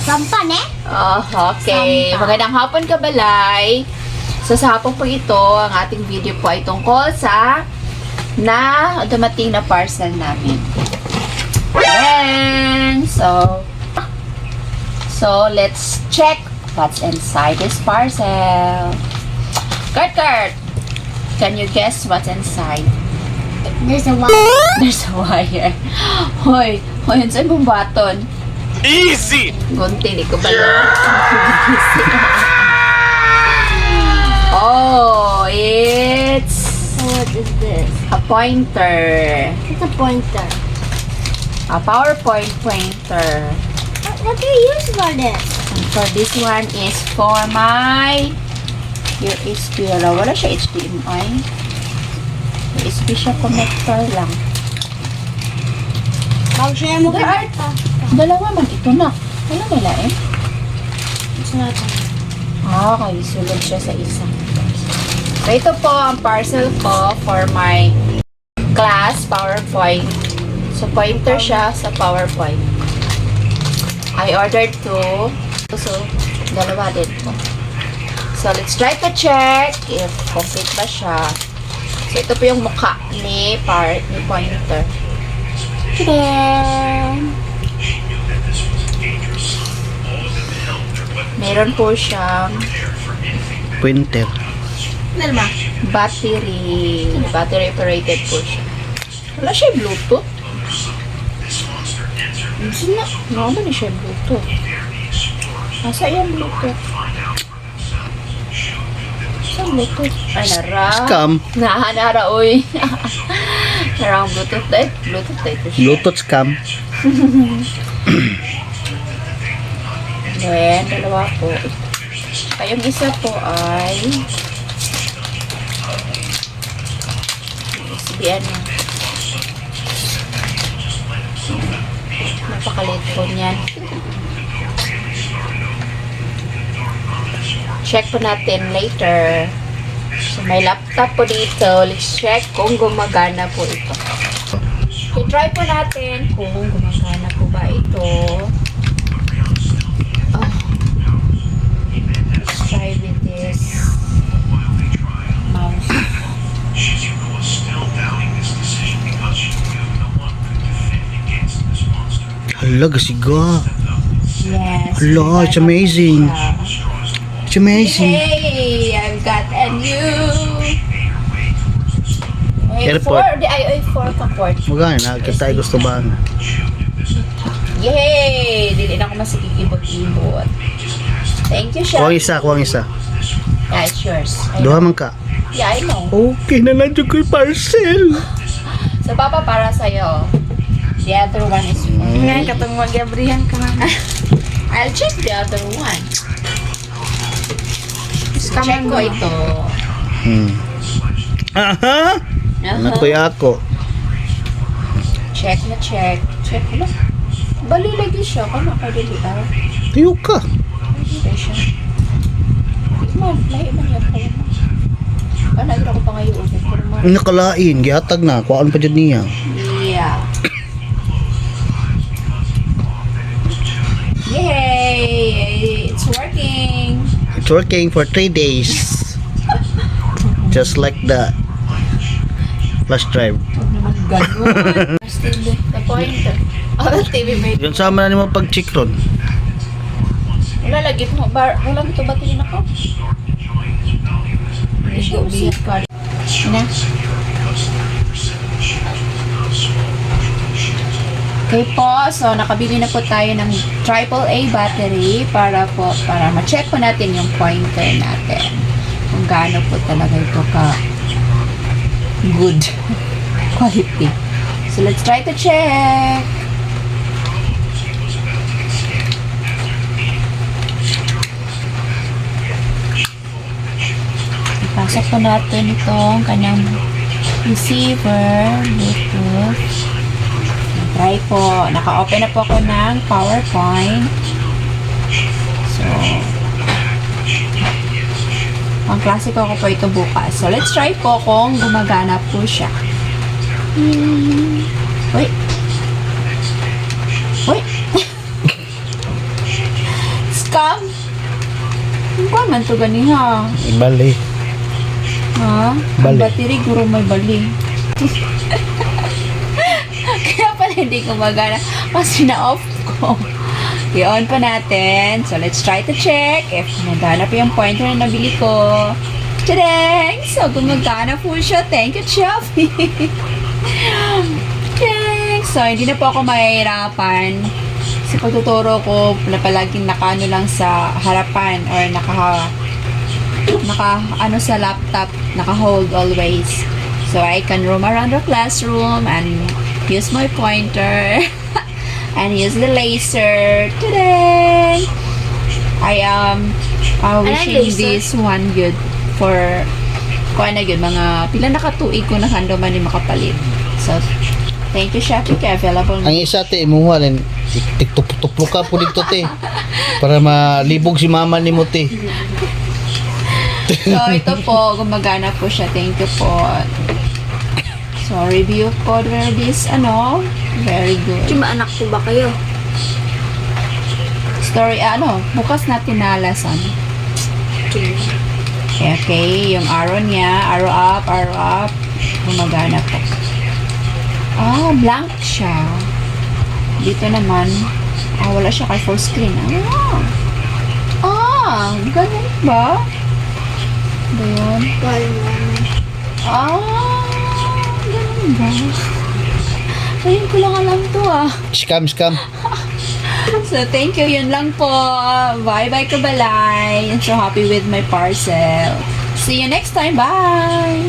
Sampan eh? Oh, okay. Sampa. Magandang hapon ka, Balay. So, sa hapon po ito, ang ating video po ay tungkol sa dumating na parcel namin. Then, so let's check what's inside this parcel. Kurt, can you guess what's inside? There's a wire. There's a wire. Hoy, yun saan mong baton? Easy! Gunti, di ko ba Oh, it's What is this? a pointer. It's a pointer. A PowerPoint pointer. What do you use for this? And for this one is for my USB. Wala siya HDMI. USB siya connector lang. Mag-share mo There ka. are dalawa man ito na. Wala nila eh. It's not. Okay, sulod siya sa isa. So, ito po ang parcel ko for my class PowerPoint. So, pointer siya sa PowerPoint. I ordered two. So, dalawa din po. So, let's try to check if complete ba siya. So, ito po yung mukha ni pointer. Then, meron po siyang Pointer. battery operated po siya. Wala siya Bluetooth. Wala na siya Bluetooth. Nasa yung Bluetooth? Saan Bluetooth? Ay, nara. Scam. Nara, uy. Nara ang Bluetooth dahil. Bluetooth dahil ito siya. Bluetooth scam. Then, dalawa po. Ay, yung isa po ay USB ano. Napakalit po niyan. Check po natin later. So, may laptop po dito. Let's check kung gumagana po ito. Okay, try po natin kung gumagana po ba ito. Let's try with this mouse. Hala, gasiga. Yes. Hala, it's amazing. It's amazing. Hey, I've got a new Airport. The IOA4 kaport. Magana, nakakita ay gusto ba? Yay! Dili na ako masikikibot-ibot. Thank you, Sha. Kuwang isa. Yeah, it's yours. Duha man ka. Yeah, I know. Okay na lang yung parcel. So, Papa, para sa'yo. The other one is Ngayon, katong mag-gabrihan ka na. I'll check the other one. Check ko ito. Aha! Nakoy ako. Check na check. Check na. Bali lagi siya. Kano ka dili ah? Tiyo ka. Dili siya. Tikman. Lahi man yan pala. Kano ko pa ngayon ulit. Ang nakalain, gihatag na. Kuhaan pa dyan niya. Yeah. Yay! It's working. It's working for 3 days. Just like that. Flash drive. Huwag naman ganun. Still the pointer. Oh, the TV made. Yun sama na mo pag-check ron. Wala lagi mo. Wala mo ito batiin ako. Ligo big card. Ina. Okay po, so nakabili na po tayo ng AAA battery para ma-check po natin yung pointer natin. Kung gaano po talaga ito ka good quality. So let's try to check. Ipasok po natin itong kanyang receiver, Bluetooth. Try po. Naka-open na po ako ng PowerPoint. So, ang klase ko po ito bukas. So, let's try po kung gumagana po siya. Uy! Uy! Scam? Kung man to gani ha? Bali. Ha? Ang Bali. battery guro may bali. Kaya pala hindi gumagana kasi na-off ko. I-on pa natin. So, let's try to check if gumagana pa yung pointer na nabili ko. Tadang! So, gumagana po siya. Thank you, Chelsea. Thanks! So, hindi na po ako mahihirapan. Sa pagtuturo ko na palaging nakaano lang sa harapan or naka sa laptop, naka-hold always. So, I can roam around the classroom and use my pointer and use the laser. Today, I am wishing laser? this one good for kuha na yun, mga pila nakatuig ko na hando man ni makapalit. So, thank you, Chef. Okay, available. Ang isa te imuha rin tiktup-tuplo ka po dito te para malibog si mama ni mo te. So, ito po, gumagana po siya. Thank you po. So, review po where this, very good. Cuma anak ko ba kayo? Story, bukas natin nalasan. Okay, yung arrow niya, arrow up, gumagana po. Blank siya. Dito naman, wala siya kay full screen. Ganun ba? Ba yun? Ganun ba? Ayun ko lang alam to Scam. So, thank you. Yun lang po. Bye-bye, Kabalay. I'm so happy with my parcel. See you next time. Bye!